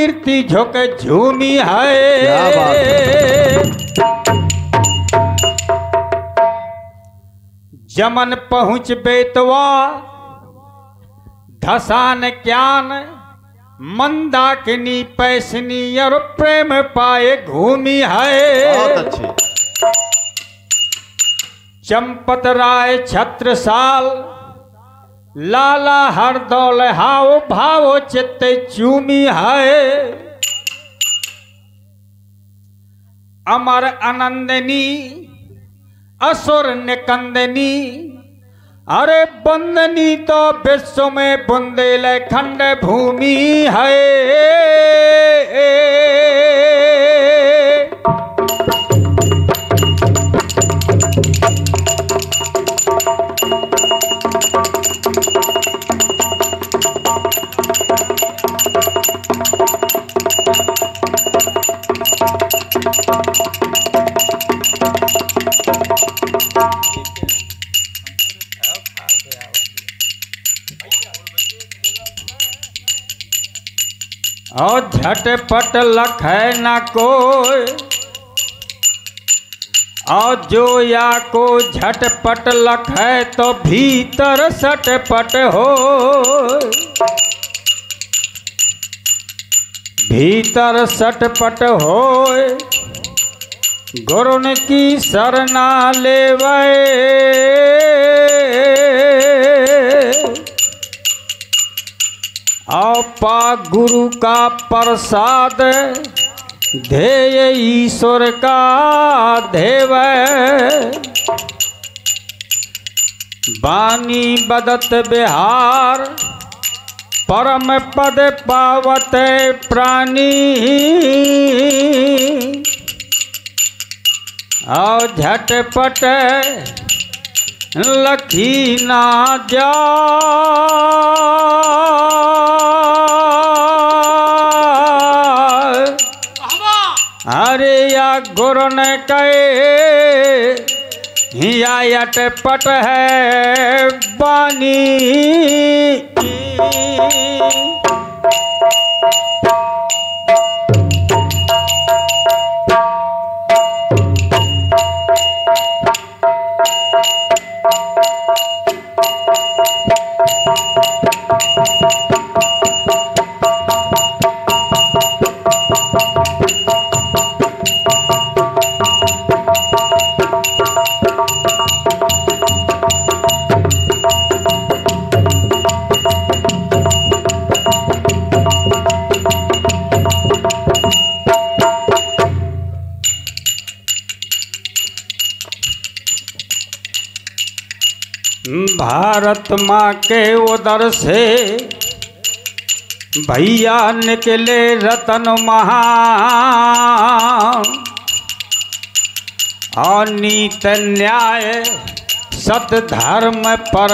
कीर्ति झुक झूमी है। जमन पहुँच बेतवा धसान ज्ञान मंदाकिनी पैसनी और प्रेम पाए घूमी है। बहुत अच्छी। चंपत राय छत्रसाल लाला हरदौल हाओ भावो चित्ते चूमी है। अमर आनंदनी असुर निकंदनी अरे बंदनी तो विश्व में बुंदेलखंड भूमि है। और झटपट लखे न कोई और जो या को झटपट लखे तो भीतर सटपट हो। भीतर सटपट हो गुरुन की शरणा लेवे। आपा गुरु का प्रसाद ध्येय ईश्वर का देव। बानी बदत बिहार परम पद पावत प्राणी। और झटपट लखी ना जा अरे या गुरु ने कहे या अटपट है बानी। भारत माँ के उदर से भैया निकले रतन महान। और नीत न्याय सत धर्म पर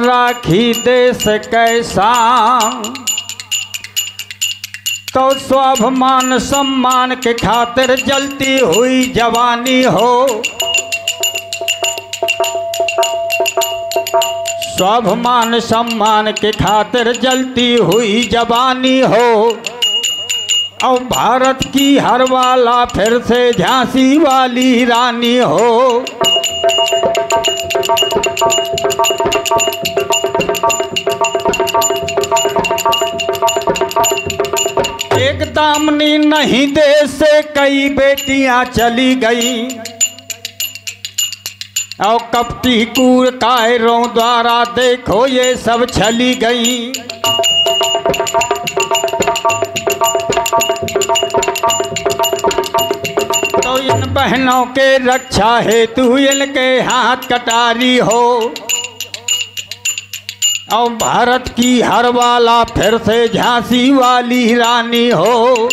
राखी देश कैसा। तो स्वाभिमान सम्मान के खातिर जलती हुई जवानी हो। स्वाभिमान सम्मान के खातिर जलती हुई जवानी हो। और भारत की हर वाला फिर से झांसी वाली रानी हो। एक दामनी नहीं देश से कई बेटियां चली गई। और कपटी कूड़ कायरों द्वारा देखो ये सब छली गई। तो इन बहनों के रक्षा हेतु इनके हाथ कटारी हो। और भारत की हर वाला फिर से झांसी वाली रानी हो।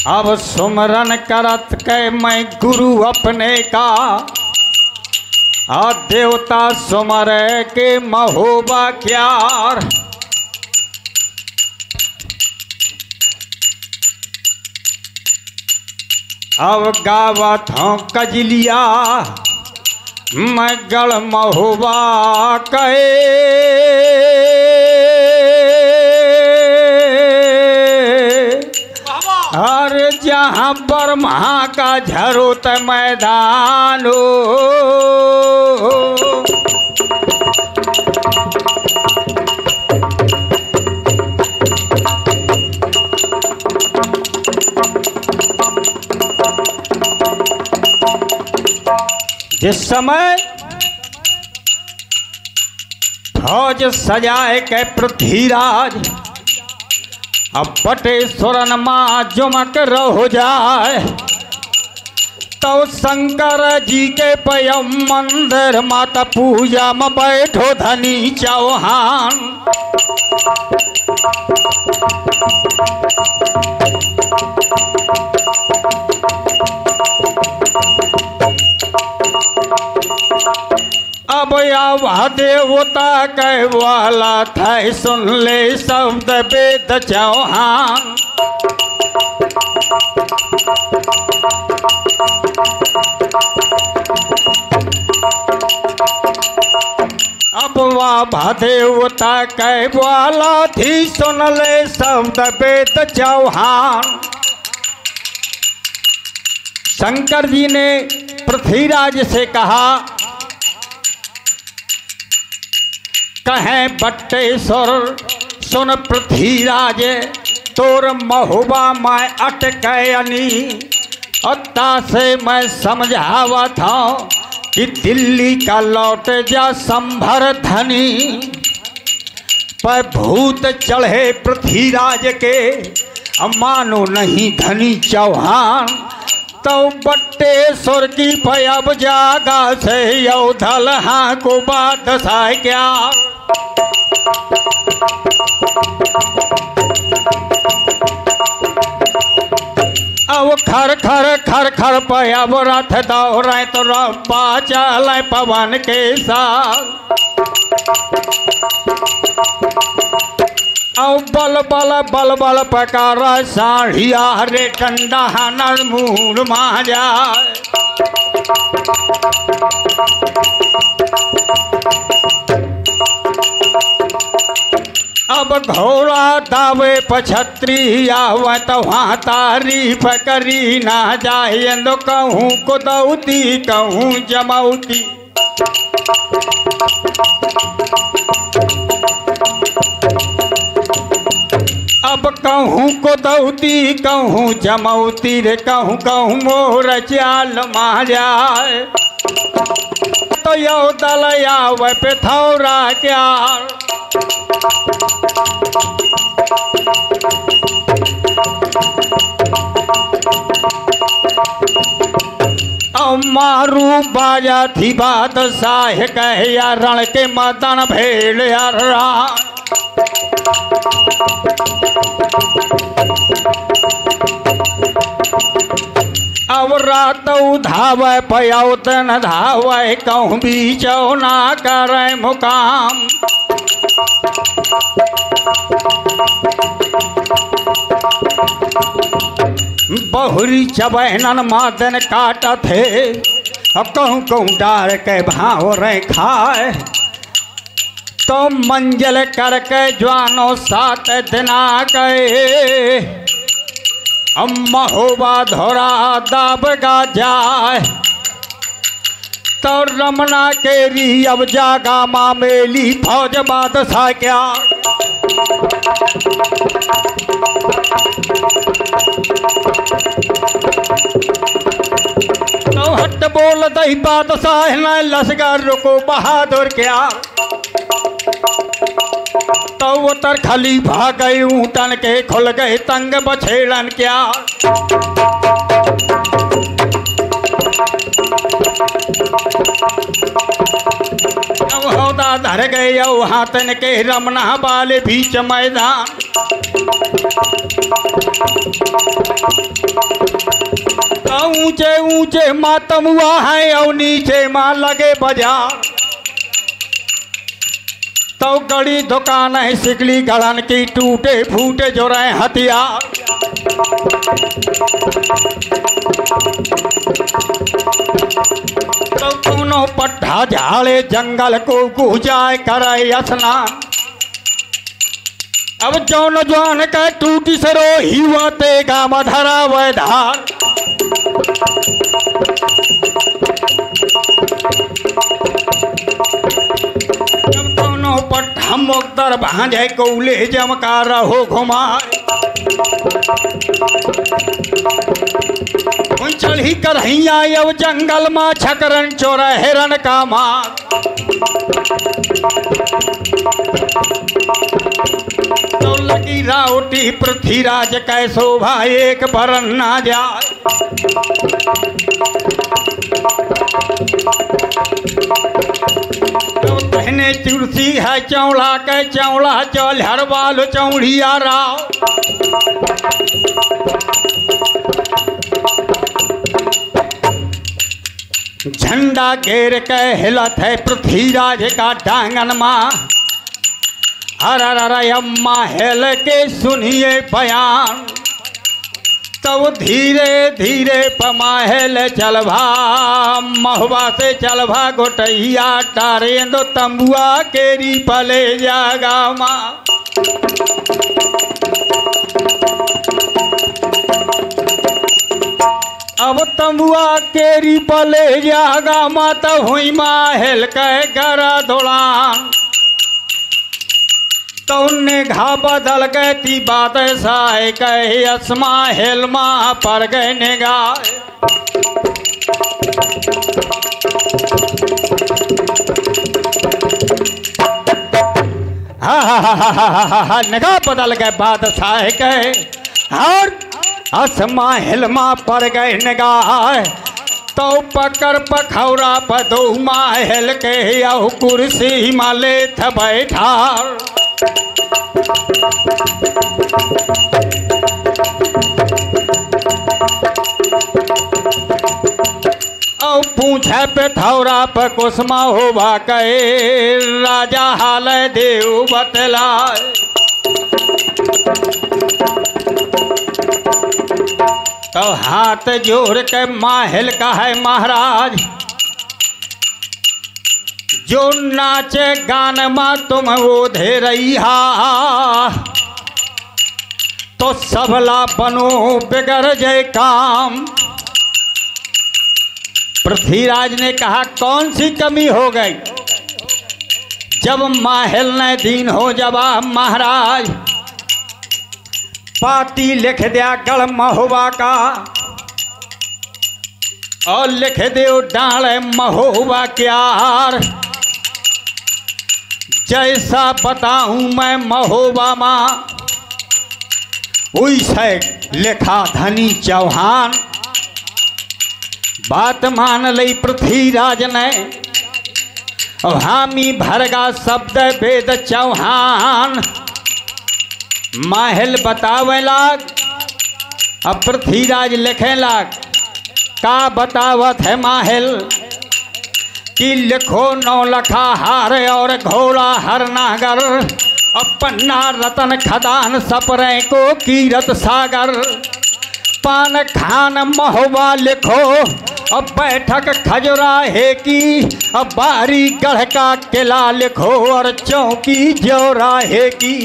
अब सुमरन करत के मैं गुरु अपने का। आ देवता सुमर के महोबा क्यार। अब गावत हूँ कजलिया मैं गढ़ महुआ कहे हर जहाँ ब्रह्मा का झरोत मैदान हो। जिस समय फौज सजाए के पृथ्वीराज अब बटेश्वरन माँ जुमक रहो जाए तो शंकर जी के पयम मंदिर माता पूजा में बैठो धनी चौहान। अब या देवता कह वाला था सुन ले शब्द वेद चौहान। अब वाह देवता कह वाला थी सुन ले शब्द वेद चौहान। शंकर जी ने पृथ्वीराज से कहा कहें बट्टेश्वर सुन पृथ्वीराज तोर महुबा मैं अटकयनी अत्ता से मैं समझावा था कि दिल्ली का लौट जा संभर धनी पर भूत चढ़े पृथ्वीराज के मानो नहीं धनी चौहान। तो बट्टेश्वर की पयब जागा से योधल हाँ को बात सा क्या। अब खर खर खर खर पयब रथ दौड़े तो रब्बा चले पवन के साथ। अब बल बल बल बल पकार साढ़िया रे ठंडा हनर मूड मा जाए। अब घोड़ा दावे पछत्री आवे तो वहाँ तारीफ करी ना जाए तो कहूँ कुदौती कहूँ जमौती। अब कहूँ कुदौती कहूँ जमौती रे कहूँ कहूँ मोर चाल मा जाए। तो यो दल आवे पे थौरा क्या। मारू बाजा थी बादशाह कह या रण के मदन भेड़ यार अब रात धावे पयौतन धावे कहूँ बीचो ना करे मुकाम। बहुरी चबहनन मादन काट थे अब कहूँ कहूँ डार के भाव रे खाए। तो मंजिल करके जवानो 7 दिना गए अब महुबा धोरा दाबगा जाए। तो रमना के री अब जागा मामेली फौज बादशाह क्या। तो हट बोल दही बादशाह न लश्कर रुको बहादुर क्या। तो उतर खली भाग गई ऊँटन के खुल गए तंग बछेड़न क्या। हौदा धर गए हाथन के रमना वाले बीच मैदान। ऊंचे ऊंचे मातम हुआ है और नीचे मां लगे बाजार। तो गड़ी दुकान है सिकली गड़न की टूटे फूटे जो रहे हथियार। तो दोनों पट्टा झाड़े जंगल को गुजाए करे स्नान। अब जौन जौन का टूटी सरो हिवा ते गाम धरा वैधार। जब दोनों पट्टा मुक्तर भांजे कौले जमका रहो घुमाए। चढ़ी करहिया अब जंगल में छकरन चोरा हिरन का मार। तो लगी राउटी पृथ्वीराज कै शोभा एक बरन ना जाए। तो कहने तुलसी है चौड़ा के चौड़ा चल हर बाल चौड़िया राव। झंडा घेर के हिलत है पृथ्वीराज का डांगन माँ। हर अम्मा हेल के सुनिए बयान। तब धीरे धीरे पमाहेल चलभा महुआ से चलभा गोटैया टारे दो तंबुआ केरी पले जागा माँ। अब तंबुआ केरी पले जागा माता हुई माहेल कह गरा दौड़ान। तो उन्ने घा बदल गए थी बात साए कहे असमा हेलमा पर गए निगाह। निगाह बदल गए बात साए कहे और असमा हिलमा पर गए निगाह। तो पकड़ पखौरा पदो माहेल के यह कुर्सी माले थ बैठा। और पूछे पे थौरा पे कुसमा होबा कहे राजा हाल देव बतलाए। तो हाथ जोड़ के माहिल का है महाराज जो नाचे गान माँ तुम वो धे रही हा। तो सबला बनो बिगड़ जाए काम। पृथ्वीराज ने कहा कौन सी कमी हो गई। जब माहिल ने दीन हो जवाब महाराज पाती लिख दिया गढ़ महुआ का और लिख दो डाल महुआ क्यार। जैसा बताऊं मैं महोबा माँ वैसे लिखा धनी चौहान। बात मान लई पृथ्वीराज ने हामी भरगा शब्द वेद चौहान। माहिल बतावे लाग अब पृथ्वीराज लिखे लाग का बतावत है माहिल कि लिखो नौ लखा हार और घोड़ा हर नागर। अब पन्ना रतन खदान सपरे को कीरत सागर। पान खान महुआ लिखो अब बैठक खजुराहे की। अब बारी गढ़ का किला लिखो और चौकी जोराहे की।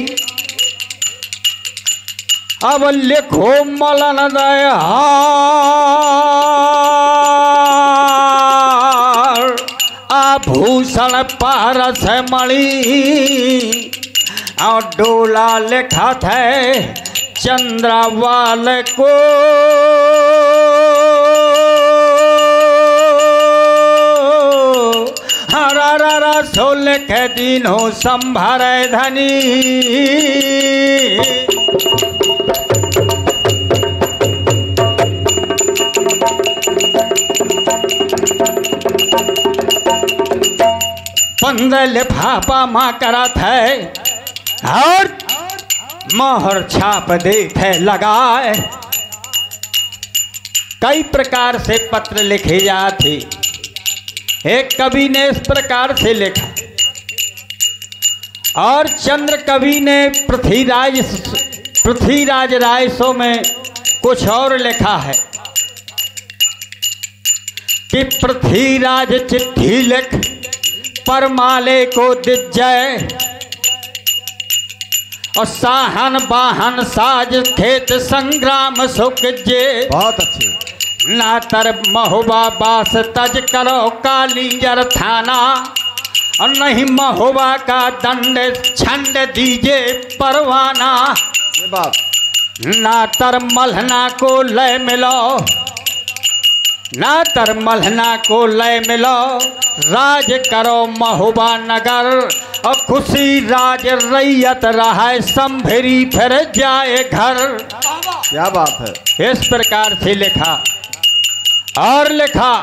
अब लिखो मलन दया आभूषण पारस मणि और डोला लिखा थे चंद्रवाल को। हरा सो लिख दीनो संभर धनी। पंदल लिफाफा माँ करत है और मोहर छाप देते लगाए। कई प्रकार से पत्र लिखे जाते। एक कवि ने इस प्रकार से लिखा और चंद्र कवि ने पृथ्वीराज राय सो में कुछ और लिखा है कि पृथ्वीराज चिट्ठी लिख परमाले को दिज्जय और साहन बाहन साज खेत संग्राम सुख जे। बहुत अच्छे। ना तर महुबा बास तज करो कालिंजर थाना और नहीं महुबा का दंड छंड दीजे परवाना। ये बात। ना तर मल्हना को लय मिलो, ना तर मल्हना को लय मिलो, राज करो महुबा नगर और खुशी राज रैयत रहा संभरी फिर जाए घर। क्या बात है। इस प्रकार से लिखा और लिखा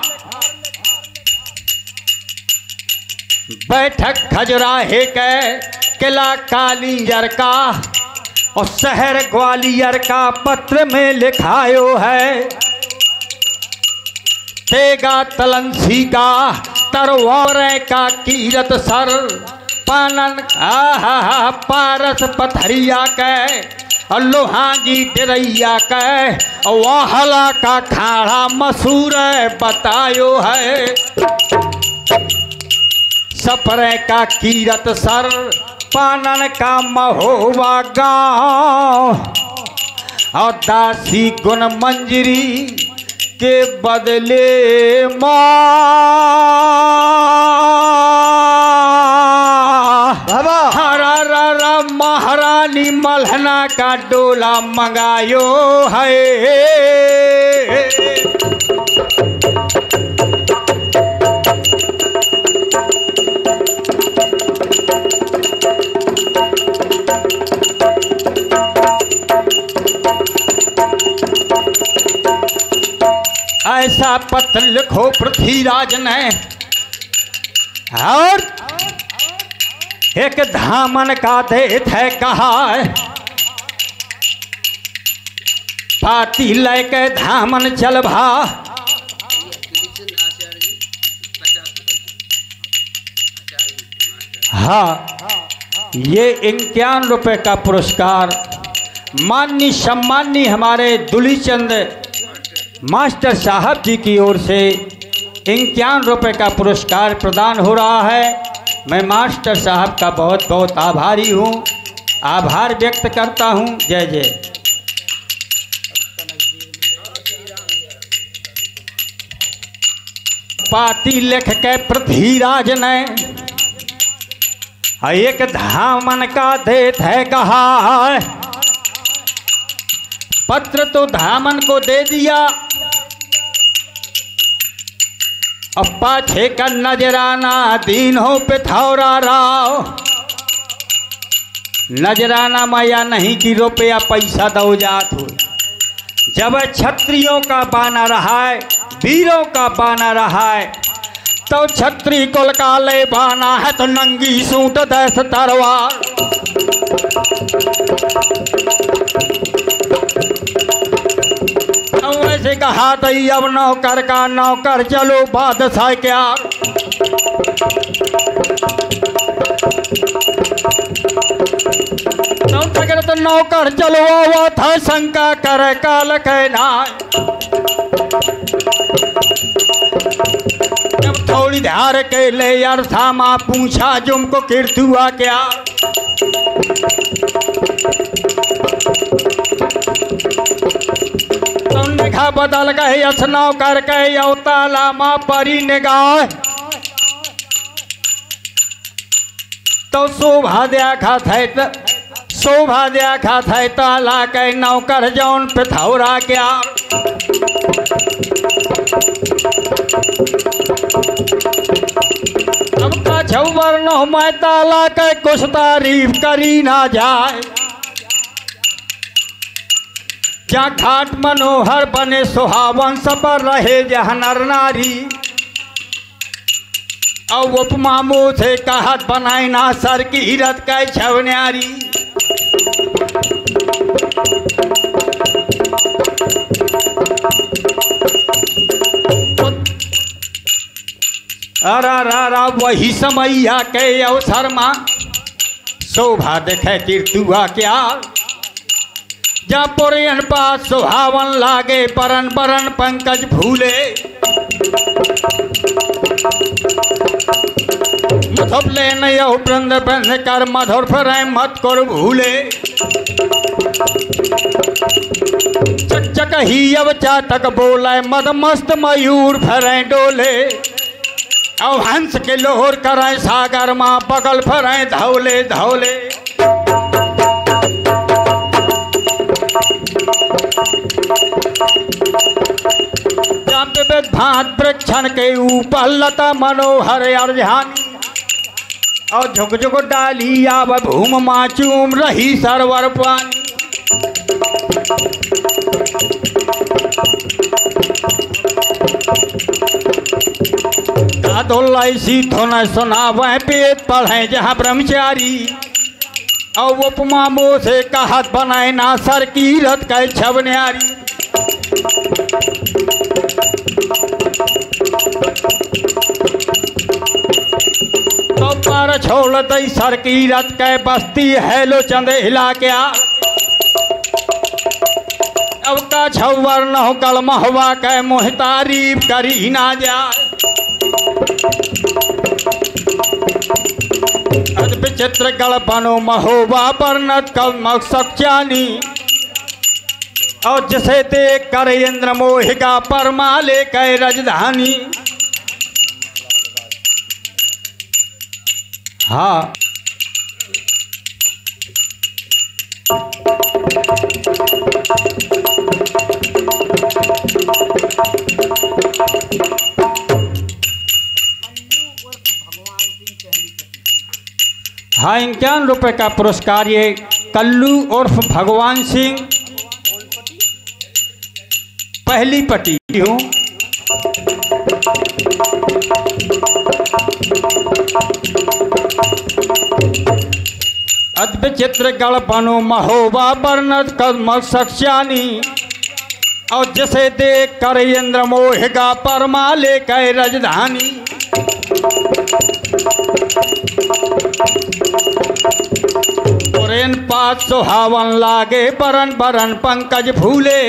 बैठक खजुराहे के किला कालिंजर का और शहर ग्वालियर का पत्र में लिखायो है। तेगा तलंसी का तरवार का कीरत सर पानन पारस पथरिया के और लोहांगी डरैया के वाहला का खाड़ा मसूर बतायो है। सपरे का कीरत सर पानन का महोबा गाँव और दासी गुण मंजरी के बदले हरा महारानी मल्हना का डोला मंगायो है। ऐसा पत्र लिखो पृथ्वीराज ने और एक धामन का देत है कहा पाती लेके धामन चल भा। हाँ, ये 51 रुपए का पुरस्कार माननीय सम्माननीय हमारे दुलीचंद मास्टर साहब जी की ओर से 51 रुपए का पुरस्कार प्रदान हो रहा है। मैं मास्टर साहब का बहुत बहुत आभारी हूँ, आभार व्यक्त करता हूँ। जय जय। पाती लिख के पृथ्वीराज ने एक धामन का देत है कहा। पत्र तो धामन को दे दिया अब पाछे का नजराना दीन हो पिथौरा राव। नजराना माया नहीं कि रुपया पैसा दो जात हो। जब क्षत्रियों का बाना रहा है, वीरों का बाना रहा है, तो छत्री कुल का ले बाना है तो नंगी सूट दस तरवार। वैसे कहा तई अब नौकर का नौकर चलो बादशाह क्या। तो नौकर चलो वो था शंका करे काल कहना। जब थोड़ी धार के ले यार थामा पूछा जुमको कीर्तुआ क्या। निगाह बदल गए असनाव करके अवताला माँ परी निगाह तो शोभा देखा थे शोभा देखा थे ताला के नौकर जौन पिथौरा क्या। अब का छौवर मैं ताला के कुछ तारीफ करी ना जाए। जहाँ घाट मनोहर बने सुहावन सबर रहे जहाँ नर नारी। और उपमा मुँह से कहत बनाई ना सर की हिरत का छवन्यारी। अरा वही समैया के अवसर माँ शोभा देखे कीर्तुआ क्या। जा पुरयन पास सुहावन लागे परन परन पंकज भूले। मधुर ले नयौ बृंद बंध कर मधुर फिरै मत कर भूले। चक चक ही अब चातक बोले मद मस्त मयूर फिरै डोले। अब हंस के लोहर करें सागर माँ बगल फिरें धौले धौले। विविध भांत वृक्षण के ऊपर लता मनोहर अर्झानी। और झुक झुक डाली आव भूम माँ चूम रही सरवर पानी। सी थो न सुनावे पेट पढ़े जहाँ ब्रह्मचारी। और उपमा मोह से कहत बनाए ना सर की रत कै छबन्यारी। तो पर छोड़ दई सर की रत कै बस्ती है लो चंदे हिला क्या। अब का छवर न हो कल महवा कै मोह तारीफ करी ना जाए। विचित्र गढ़ बनो महोबा बरनत कल मकसचानी। और जिसे देख कर इंद्र मोहिका परमा ले कै राजधानी। हाँ हाँ 51 रुपये का पुरस्कार ये कल्लू उर्फ भगवान सिंह पहली पटी हूँ। अद्विचित्र गढ़ बनो महोबा बरनत कदम सक्षानी। और जिसे देख कर इंद्र मोहिका परमा ले कै राजधानी। पुरयन पात सुहावन लागे बरन बरन पंकज भूले।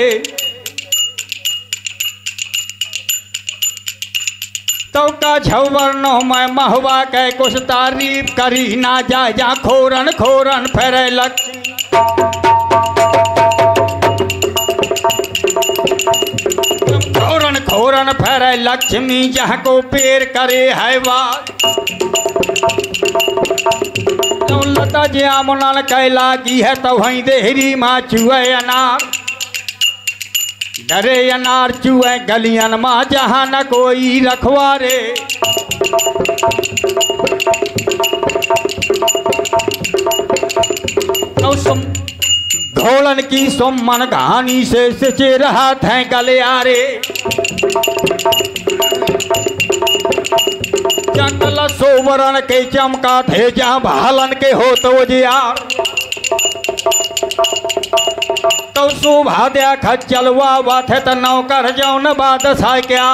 तो का झवर नो मैं महवा कै कुछ तारीफ करी ना जाए। जा खोरन खोरन फेरे लक्ष्मी। खोरन खोरन फेरे लक्ष्मी जहाँ को पेड़ करे है बात। तो लता जामुनन कै लागी है तो वहीं देहरी माँ चुए अनार। डरे अनार चुए गलियन माँ जहाँ न कोई रखवारे। तो घोलन की सुमन कहानी से सिचे रहा थे गलियारे। चंकल सोवरण के चमका थे जहाँ भालन के हो तो जियार। तो शोभा दया खचलवा बात है तो नौकर जौन बादशाह क्या।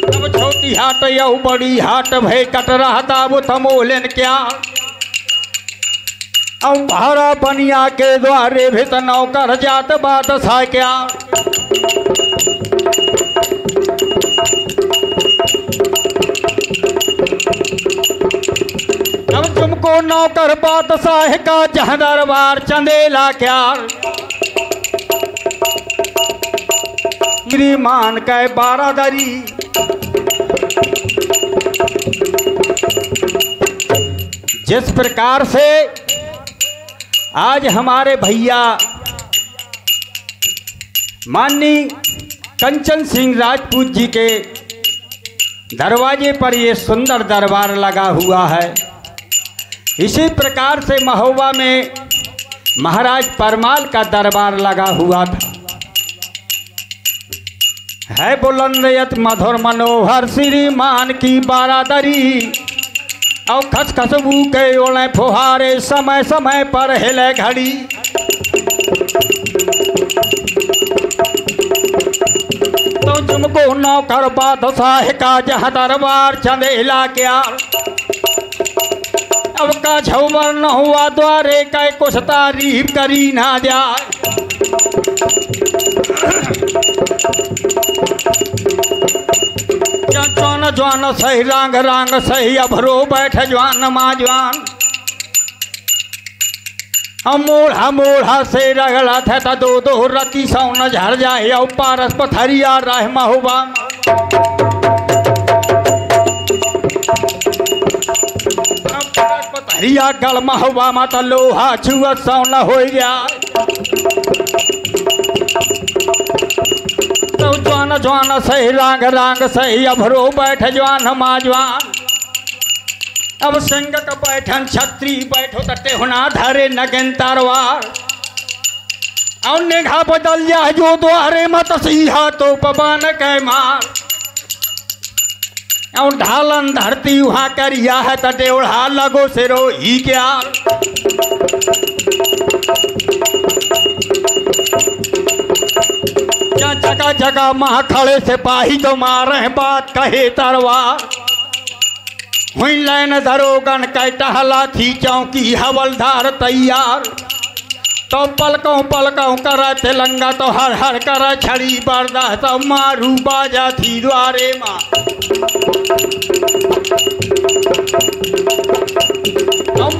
अब छोटी हाट या बड़ी हाट भय कट रहा था वो थमोलन क्या। अब भारा बनिया के द्वारे भी तो नौकर जात बादशाह क्या। अब तुमको नौकर बादशाह का जहाँ दरबार चंदेला क्या। श्रीमान कै बारादरी। जिस प्रकार से आज हमारे भैया माननीय कंचन सिंह राजपूत जी के दरवाजे पर ये सुंदर दरबार लगा हुआ है, इसी प्रकार से महोबा में महाराज परमाल का दरबार लगा हुआ था। है बुलंदयत मधुर मनोहर श्रीमान की बारादरी। और खस खसबू के ओले फुहारे समय समय पर हिले घड़ी। तो तुमको नौकर बादशाह का जहाँ दरबार चंदेला क्या। अब का झौवर न हुआ द्वारे कै कुछ तारीफ करी ना जाए। जौन जवान सही रांग रांग सही अभरो बैठ जवान मा जवान। मोढ़ा मोढ़ा से रगड़ा थे तो दो दो रति सौन झड़ जाए। औ पारस पथरिया राह महुबा पथरिया गल महुबा मत लोहा छुअत सौन हो जाए। तो जवान जवान सही रांग रांग सही अभरो बैठ जवान मा जवान। अब सिंह का बैठन छत्री बैठो तटे होना धरे नगन तरवार। और निगाह बदल जा जो द्वारे मत सिंहा तो पवन के मार। और ढालन धरती वहाँ करिया है तटे उड़ा लगो सिरो ही क्या। जगह जगह महा खड़े सिपाही तो मारे बात कहे तरवार। हुई लैन दरोगन कै टहला थी चौकी हवलदार तैयार। तो पलकों पलकों कर तेलंगा तो हर हर कर छड़ी बरदा तो मारू बाजा थी द्वारे माँ।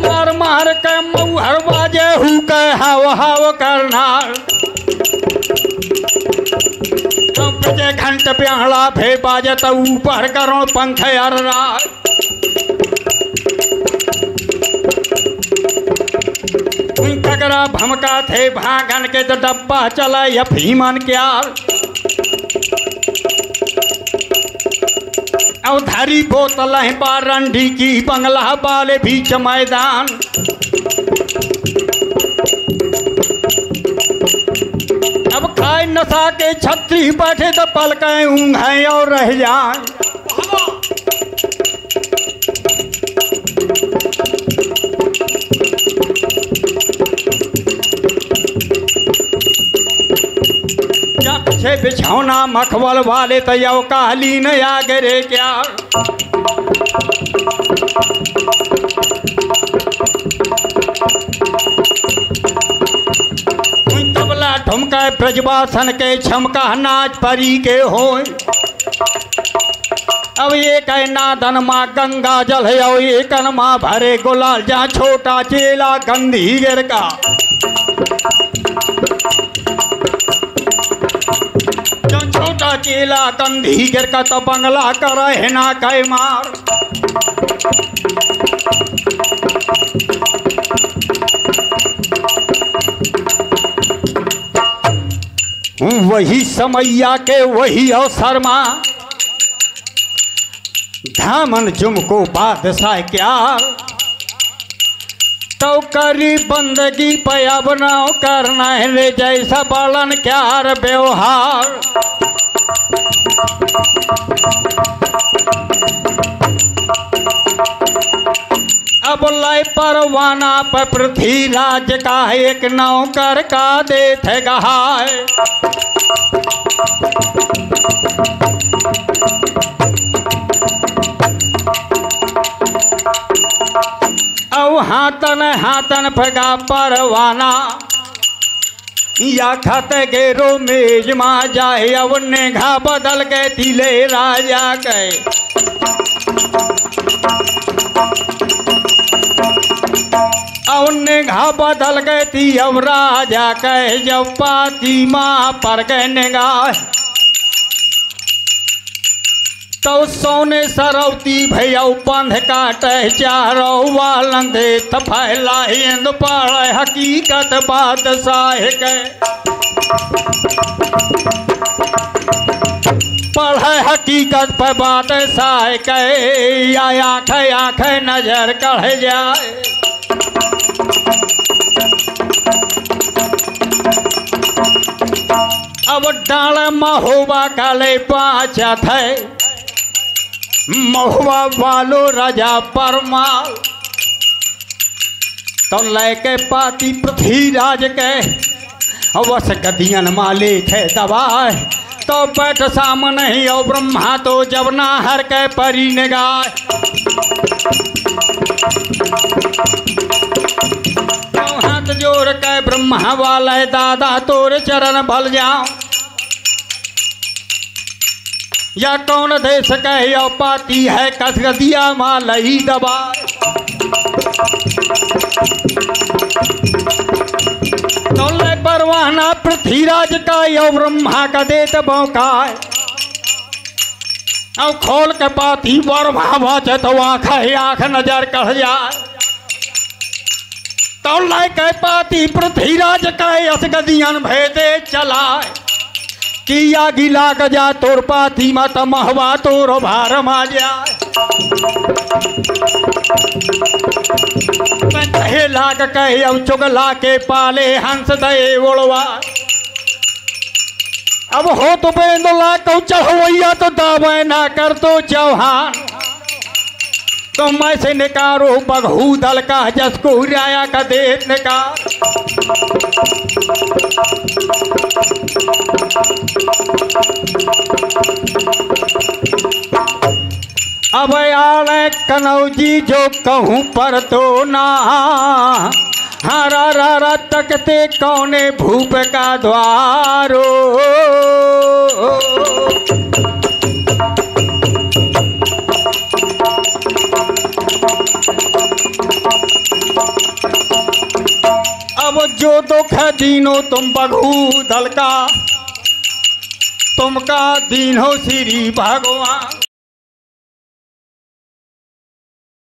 मार मार के मुहर बाजे हु के हाव हाव करना। बजे घंट प्याला फे बाजे तो ऊपर करो पंख अररा। तगड़ा भमका थे भागन के तो डब्बा चला या भीमन क्या। और धरी बोतल बारंडी की बंगला वाले बीच मैदान। अब खाए नशा के छत्री बैठे तो पलकें ऊँघें और रह जाए। पीछे बिछौना मखवल वाले तो यो काली न आगे रे क्या। तबला ठुमका ब्रजवासन के छमका नाच परी के हो। अब एक है नादन माँ गंगा जल है और एक माँ भरे गुलाल जहाँ छोटा चेला गंधी गिर का। छोटा चेला गंधी गिर का तो बंगला कर है ना कै मार। वही समैया के वही अवसर माँ धामन जुमको बादशाह क्या। तो करी बंदगी पे अब नाव करना है जैसा बड़न क्या व्यवहार। अब लाई परवाना पर पृथ्वीराज का एक नौकर का देते गहाय। अब हाथन हाथन फगा परवाना या खत गेरो मेज मा जाए। अब नेघा बदल के तिले राजा के। अब नेघा बदल गए थी अब राजा के। जब पाती माँ पर गए निगाह तो सोने सरौती भैया पंध काटे चारो वालंदे फैला हिंद पढ़े हकीकत बादशाह के। पढ़े हकीकत पर बादशाह के। या आँखें आँखें नजर कढ़ जाए। अब डाल महुआ काले पाँचा थे महुआ वालो राजा परमाल। तो लेके पाती पृथ्वीराज के अवस गदियन माले थे दबाए। तो बैठ सामने ही और ब्रह्मा तो जब ना हर के परी निगाह। जोर के ब्रह्मा वाले दादा तोरे चरण भल जाओ। या कौन देश कहे यो पाती है कसगदिया मालई दबा। तोले परवाना पृथ्वीराज का यो ब्रह्मा का देत बौकाय। अब खोल के पाती बरभा बचे तो आँख नजर कढ़ जाए। तोले के पाती पृथ्वीराज का असगदियन भेदे चलाए। किया गिला गजा तोर पाती मत महवा तोर भार मा जाए। कहे लाग कहे अब चुगला के पाले हंस दे उड़वा। अब हो तो बेंदुला को चढ़वैया तो दावे ना कर तो चौहान। तो मैं से निकारो बघू दल का जसको राया का देत निकार। अब आले कनौजी जो कहूँ पर तो ना। हरा रा तकते कौने भूप का द्वारो। अब जो दुख है दीनो तुम बघू दल का, तुमका दीन हो श्री भगवान।